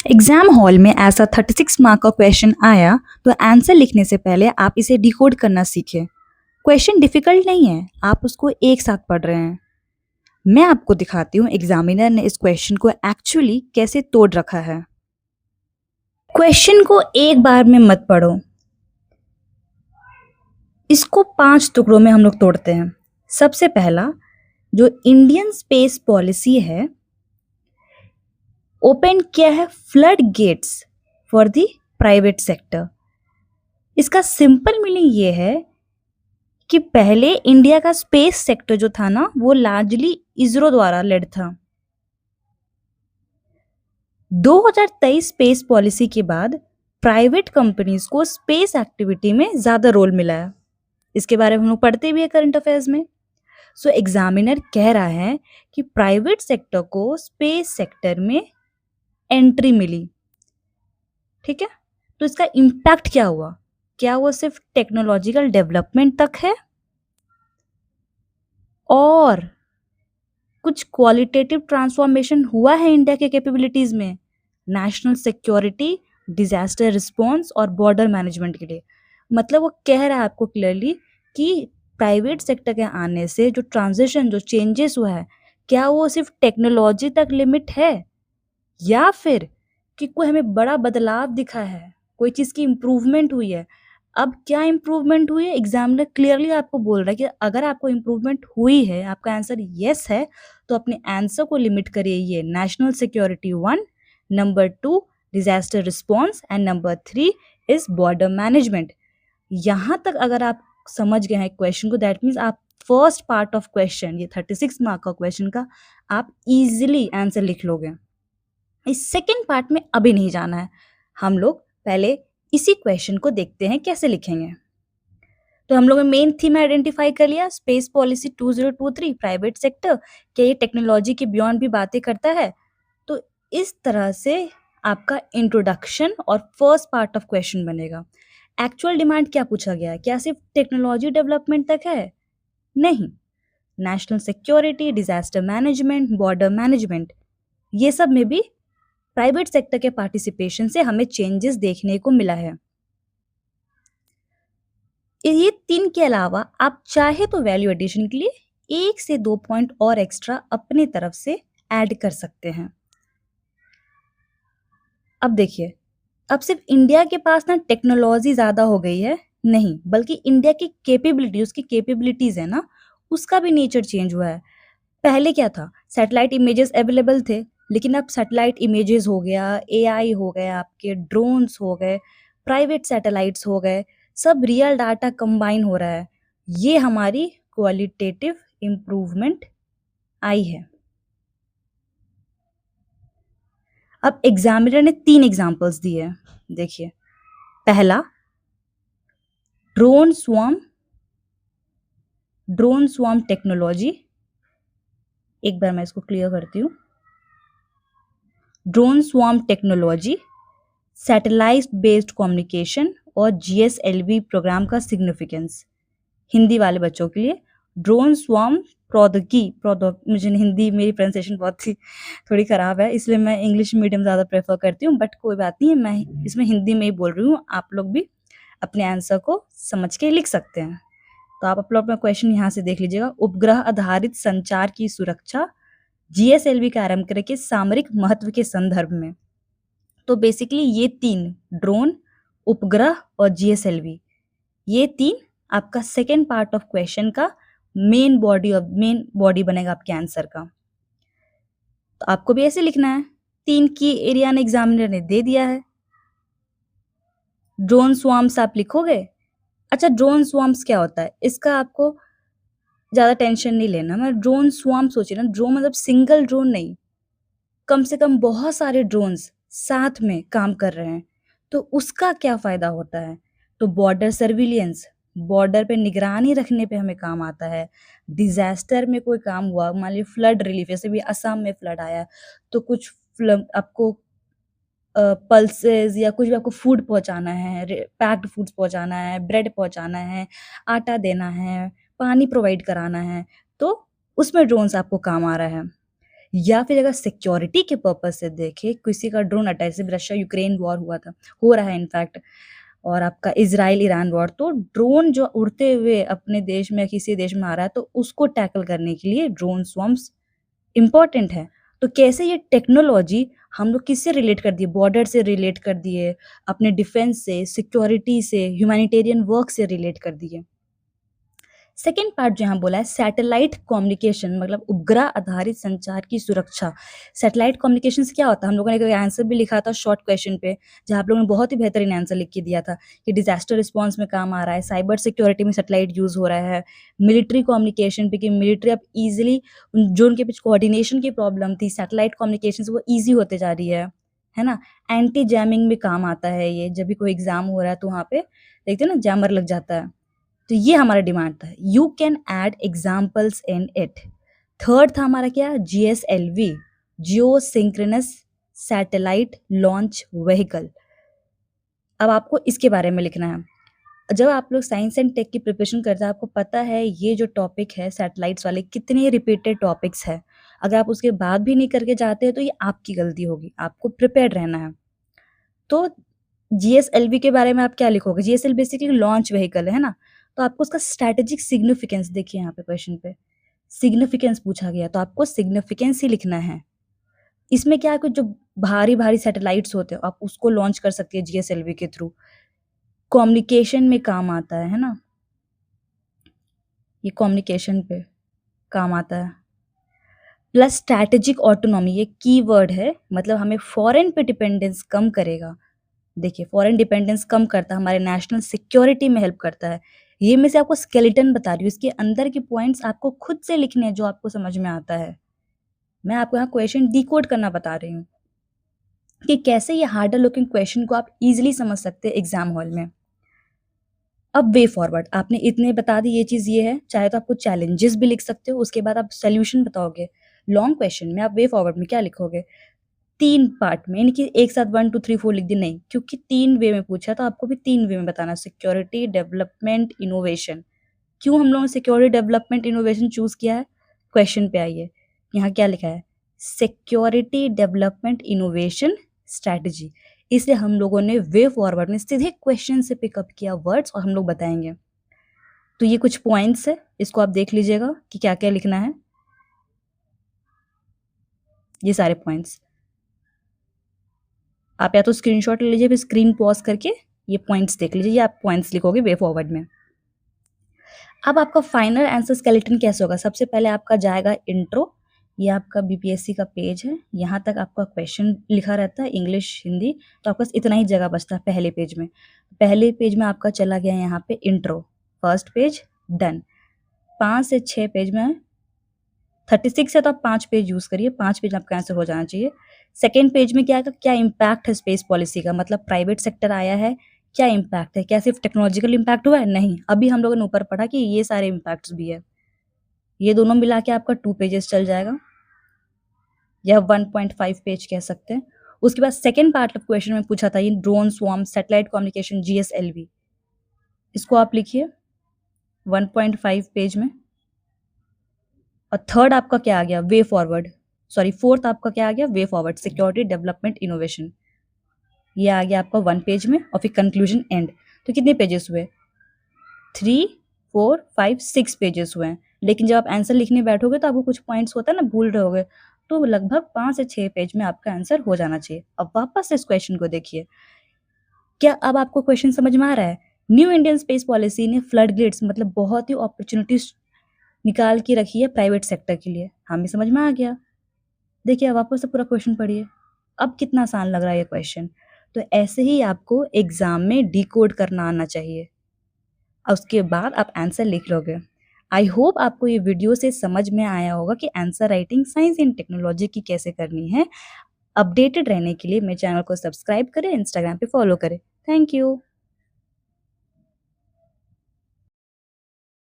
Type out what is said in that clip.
Exam hall में ऐसा 36 mark का क्वेश्चन आया तो आंसर लिखने से पहले आप इसे डिकोड करना सीखें। क्वेश्चन डिफिकल्ट नहीं है, आप उसको एक साथ पढ़ रहे हैं। मैं आपको दिखाती हूँ एग्जामिनर ने इस क्वेश्चन को एक्चुअली कैसे तोड़ रखा है। क्वेश्चन को एक बार में मत पढ़ो, इसको 5 टुकड़ों में हम लोग तोड़ते हैं। सबसे पहला, जो इंडियन स्पेस पॉलिसी है, ओपन किया है flood gates for the private sector. इसका सिंपल मीनिंग ये है कि पहले इंडिया का स्पेस सेक्टर जो था ना, वो लार्जली इसरो द्वारा लेड था। 2023 स्पेस पॉलिसी के बाद प्राइवेट कंपनीज को स्पेस एक्टिविटी में ज्यादा रोल मिला है। इसके बारे में हम लोग पढ़ते भी है करंट अफेयर्स में। सो एग्जामिनर कह रहा है कि प्राइवेट सेक्टर को स्पेस सेक्टर में एंट्री मिली। ठीक है, तो इसका इम्पैक्ट क्या हुआ? क्या वो सिर्फ टेक्नोलॉजिकल डेवलपमेंट तक है और कुछ क्वालिटेटिव ट्रांसफॉर्मेशन हुआ है इंडिया के कैपेबिलिटीज में नेशनल सिक्योरिटी, डिजास्टर रिस्पॉन्स और बॉर्डर मैनेजमेंट के लिए? मतलब वो कह रहा है आपको क्लियरली कि प्राइवेट सेक्टर के आने से जो ट्रांजिशन, जो चेंजेस हुआ है, क्या वो सिर्फ टेक्नोलॉजी तक लिमिट है या फिर कि कोई हमें बड़ा बदलाव दिखा है, कोई चीज़ की इम्प्रूवमेंट हुई है। अब क्या इम्प्रूवमेंट हुई है? एग्जामिनर क्लियरली आपको बोल रहा है कि अगर आपको इम्प्रूवमेंट हुई है, आपका आंसर येस है, तो अपने आंसर को लिमिट करिए ये national security 1, number 2 disaster response and number 3 is border management. यहाँ तक अगर आप समझ गए हैं क्वेश्चन को, दैट मीन्स आप फर्स्ट पार्ट ऑफ क्वेश्चन, ये 36 मार्क का क्वेश्चन का, आप इजिली आंसर लिख लोगे। इस सेकेंड पार्ट में अभी नहीं जाना है, हम लोग पहले इसी क्वेश्चन को देखते हैं कैसे लिखेंगे। तो हम लोग ने मेन थीम आइडेंटिफाई कर लिया, स्पेस पॉलिसी 2023 प्राइवेट सेक्टर, क्या ये टेक्नोलॉजी के बियॉन्ड भी बातें करता है? तो इस तरह से आपका इंट्रोडक्शन और फर्स्ट पार्ट ऑफ क्वेश्चन बनेगा। एक्चुअल डिमांड क्या पूछा गया है? क्या सिर्फ टेक्नोलॉजी डेवलपमेंट तक है? नहीं, national security, disaster management, border management, ये सब में भी प्राइवेट सेक्टर के पार्टिसिपेशन से हमें चेंजेस देखने को मिला है। ये 3 के अलावा आप चाहे तो वैल्यू एडिशन के लिए 1 से 2 पॉइंट और एक्स्ट्रा अपने तरफ से ऐड कर सकते हैं। अब देखिए, अब सिर्फ इंडिया के पास ना टेक्नोलॉजी ज्यादा हो गई है, नहीं, बल्कि इंडिया की कैपेबिलिटी, उसकी कैपेबिलिटीज है ना, उसका भी नेचर चेंज हुआ है। पहले क्या था? सैटेलाइट इमेजेस अवेलेबल थे, लेकिन अब सैटेलाइट इमेजेस हो गया, एआई हो गया, आपके ड्रोन्स हो गए, प्राइवेट सैटेलाइट्स हो गए, सब रियल डाटा कंबाइन हो रहा है। ये हमारी क्वालिटेटिव इम्प्रूवमेंट आई है। अब एग्जामिनर ने 3 एग्जांपल्स दिए हैं, देखिए। पहला, ड्रोन स्वार्म टेक्नोलॉजी। एक बार मैं इसको क्लियर करती हूँ। Drone swarm technology, satellite based communication और जीएसएलवी प्रोग्राम का सिग्निफिकेंस। हिंदी वाले बच्चों के लिए, ड्रोन स्वार्म प्रौद्योगिकी, मुझे हिंदी, मेरी प्रोनाउंसिएशन बहुत ही थोड़ी खराब है, इसलिए मैं इंग्लिश मीडियम ज़्यादा प्रेफर करती हूँ, बट कोई बात नहीं है, मैं इसमें हिंदी में ही बोल रही हूँ, आप लोग भी अपने आंसर को समझ के लिख सकते हैं। तो आप अपना क्वेश्चन यहाँ से देख लीजिएगा। उपग्रह आधारित संचार की सुरक्षा जीएसएलवी कार्यक्रम के सामरिक महत्व के संदर्भ में। तो बेसिकली ये 3, ड्रोन, उपग्रह और जीएसएलवी, ये 3 आपका सेकेंड पार्ट ऑफ क्वेश्चन का मेन बॉडी बनेगा आपके आंसर का। तो आपको भी ऐसे लिखना है। 3 की एरिया ने एग्जामिनर ने दे दिया है। ड्रोन स्वार्म्स आप लिखोगे। अच्छा, ड्रोन स्वार्म्स क्या होता है? इसका आपको ज्यादा टेंशन नहीं लेना। मैं ड्रोन स्वार्म सोचिए ना, ड्रोन मतलब सिंगल ड्रोन नहीं, कम से कम बहुत सारे ड्रोन्स साथ में काम कर रहे हैं, तो उसका क्या फायदा होता है? तो बॉर्डर सर्विलियंस, बॉर्डर पे निगरानी रखने पे हमें काम आता है। डिजास्टर में कोई काम हुआ, मान लीजिए फ्लड रिलीफ, जैसे भी असम में फ्लड आया, तो कुछ आपको पल्सेस या कुछ भी आपको फूड पहुंचाना है, पैक्ड फूड्स पहुंचाना है, ब्रेड पहुंचाना है, आटा देना है, पानी प्रोवाइड कराना है, तो उसमें ड्रोन्स आपको काम आ रहा है। या फिर अगर सिक्योरिटी के पर्पज़ से देखें, किसी का ड्रोन अटैक, जैसे रशिया यूक्रेन वॉर हुआ था, हो रहा है इनफैक्ट, और आपका इज़राइल ईरान वॉर, तो ड्रोन जो उड़ते हुए अपने देश में किसी देश में आ रहा है, तो उसको टैकल करने के लिए ड्रोन स्वॉर्म्स इम्पोर्टेंट है। तो कैसे ये टेक्नोलॉजी हम लोग किससे रिलेट कर दिए? बॉर्डर से रिलेट कर दिए, अपने डिफेंस से, सिक्योरिटी से, ह्यूमैनिटेरियन वर्क से रिलेट कर दिए। सेकंड पार्ट जो यहाँ बोला है सैटेलाइट कम्युनिकेशन, मतलब उपग्रह आधारित संचार की सुरक्षा। सैटेलाइट कम्युनिकेशन से क्या होता है? हम लोगों ने एक आंसर भी लिखा था शॉर्ट क्वेश्चन पे, जहाँ आप लोगों ने बहुत ही बेहतरीन आंसर लिख के दिया था कि डिजास्टर रिस्पॉन्स में काम आ रहा है, साइबर सिक्योरिटी में सैटेलाइट यूज हो रहा है, मिलिट्री कम्युनिकेशन पे कि मिलिट्री अब ईजिली, जो उनके पीछे कोऑर्डिनेशन की प्रॉब्लम थी, सैटेलाइट कम्युनिकेशन से वो ईजी होते जा रही है ना? एंटी जैमिंग में काम आता है ये, जब भी कोई एग्जाम हो रहा है तो वहाँ पे देखते हैं ना जैमर लग जाता है। तो ये हमारा डिमांड था, you can add examples in it. Third था हमारा क्या? GSLV, जियो सिंक्रोनस सैटेलाइट लॉन्च व्हीकल। अब आपको इसके बारे में लिखना है। जब आप लोग साइंस एंड टेक की प्रिपरेशन करते हैं, आपको पता है ये जो टॉपिक है सैटेलाइट्स वाले कितने रिपीटेड टॉपिक्स है। अगर आप उसके बाद भी नहीं करके जाते हैं तो ये आपकी गलती होगी, आपको प्रिपेयर्ड रहना है। तो GSLV के बारे में आप क्या लिखोगे? GSL बेसिकली लॉन्च व्हीकल है ना? तो आपको उसका स्ट्रैटेजिक सिग्निफिकेंस, देखिए यहाँ पे क्वेश्चन पे सिग्निफिकेंस पूछा गया, तो आपको सिग्निफिकेंस ही लिखना है। इसमें क्या है कि जो भारी-भारी सैटेलाइट्स होते हैं, आप उसको लॉन्च कर सकती है GSLV के थ्रू। कम्युनिकेशन में काम आता है ना? ये कम्युनिकेशन पे काम आता है। प्लस स्ट्रैटेजिक ऑटोनॉमी, ये कीवर्ड है, मतलब हमें फॉरेन पे डिपेंडेंस कम करेगा। देखिए फॉरेन डिपेंडेंस कम करता है, हमारे नेशनल सिक्योरिटी में हेल्प करता है। ये मैं से आपको स्केलेटन बता रही हूँ, इसके अंदर के पॉइंट्स आपको खुद से लिखने हैं जो आपको समझ में आता है। मैं आपको यहाँ क्वेश्चन डिकोड करना बता रही हूँ कि कैसे ये हार्डर लुकिंग क्वेश्चन को आप इजीली समझ सकते हैं एग्जाम हॉल में। अब वे फॉरवर्ड, आपने इतने बता दी, ये चीज़ ये है, चाहे तो आपको चैलेंजेस भी लिख सकते हो, उसके बाद आप सोल्यूशन बताओगे। लॉन्ग क्वेश्चन में आप वे फॉरवर्ड में क्या लिखोगे? 3 पार्ट में, यानी कि एक साथ 1, 2, 3, 4 लिख दिए, नहीं, क्योंकि 3 वे में पूछा तो आपको भी 3 वे में बताना, सिक्योरिटी, डेवलपमेंट, इनोवेशन। क्यों हम लोगों ने सिक्योरिटी, डेवलपमेंट, इनोवेशन चूज़ किया है? क्वेश्चन पे आइए, यहाँ क्या लिखा है? Security, development, innovation, strategy. इसलिए हम लोगों ने वे फॉरवर्ड में सीधे क्वेश्चन से पिकअप किया वर्ड्स और हम लोग बताएंगे। तो ये कुछ पॉइंट्स है, इसको आप देख लीजिएगा कि क्या-क्या लिखना है। ये सारे पॉइंट्स आप या तो स्क्रीनशॉट ले लीजिए, फिर स्क्रीन पॉज करके ये पॉइंट्स देख लीजिए, ये आप पॉइंट्स लिखोगे वे फॉरवर्ड में। अब आपका फाइनल आंसर स्केलेटन कैसे होगा? सबसे पहले आपका जाएगा इंट्रो, ये आपका BPSC का पेज है, यहाँ तक आपका क्वेश्चन लिखा रहता है इंग्लिश, हिंदी, तो आपके पास इतना ही जगह बचता है पहले पेज में। पहले पेज में आपका चला गया यहाँ पे इंट्रो, फर्स्ट पेज डन। 5 से 6 पेज में 36 है तो आप 5 पेज यूज़ करिए, 5 पेज आपका आंसर हो जाना चाहिए। सेकंड पेज में क्या आएगा? क्या इम्पैक्ट है स्पेस पॉलिसी का, मतलब प्राइवेट सेक्टर आया है, क्या इम्पैक्ट है? क्या सिर्फ टेक्नोलॉजिकल इम्पैक्ट हुआ है? नहीं, अभी हम लोगों ने ऊपर पढ़ा कि ये सारे इम्पैक्ट्स भी है। ये दोनों मिला के आपका 2 पेजेस चल जाएगा, या 1.5 पेज कह सकते हैं। उसके बाद सेकंड पार्ट ऑफ क्वेश्चन में पूछा था ये drone swarm, satellite communication, GSLV, इसको आप लिखिए 1.5 पेज में। और थर्ड आपका क्या आ गया? वे फॉरवर्ड, सॉरी फोर्थ आपका क्या आ गया? Way forward, security, development, innovation, ये आ गया आपका 1 पेज में। और फिर कंक्लूजन, एंड। तो कितने पेजेस हुए? 3, 4, 5, 6 पेजेस हुए हैं। लेकिन जब आप आंसर लिखने बैठोगे तो आपको कुछ पॉइंट्स होता है ना, भूल रहे होगे, तो लगभग 5 से 6 पेज में आपका आंसर हो जाना चाहिए। अब वापस से इस क्वेश्चन को देखिए, क्या अब आपको क्वेश्चन समझ में आ रहा है? न्यू इंडियन स्पेस पॉलिसी ने फ्लड गेट्स, मतलब बहुत ही अपॉर्चुनिटीज निकाल के रखी है प्राइवेट सेक्टर के लिए, हमें समझ में आ गया। देखिए अब वापस से पूरा क्वेश्चन पढ़िए, अब कितना आसान लग रहा है ये क्वेश्चन। तो ऐसे ही आपको एग्जाम में डिकोड करना आना चाहिए, और उसके बाद आप आंसर लिख लोगे। आई होप आपको ये वीडियो से समझ में आया होगा कि answer writing science and technology की कैसे करनी है। अपडेटेड रहने के लिए मेरे चैनल को सब्सक्राइब करें, इंस्टाग्राम पे फॉलो करें। Thank you.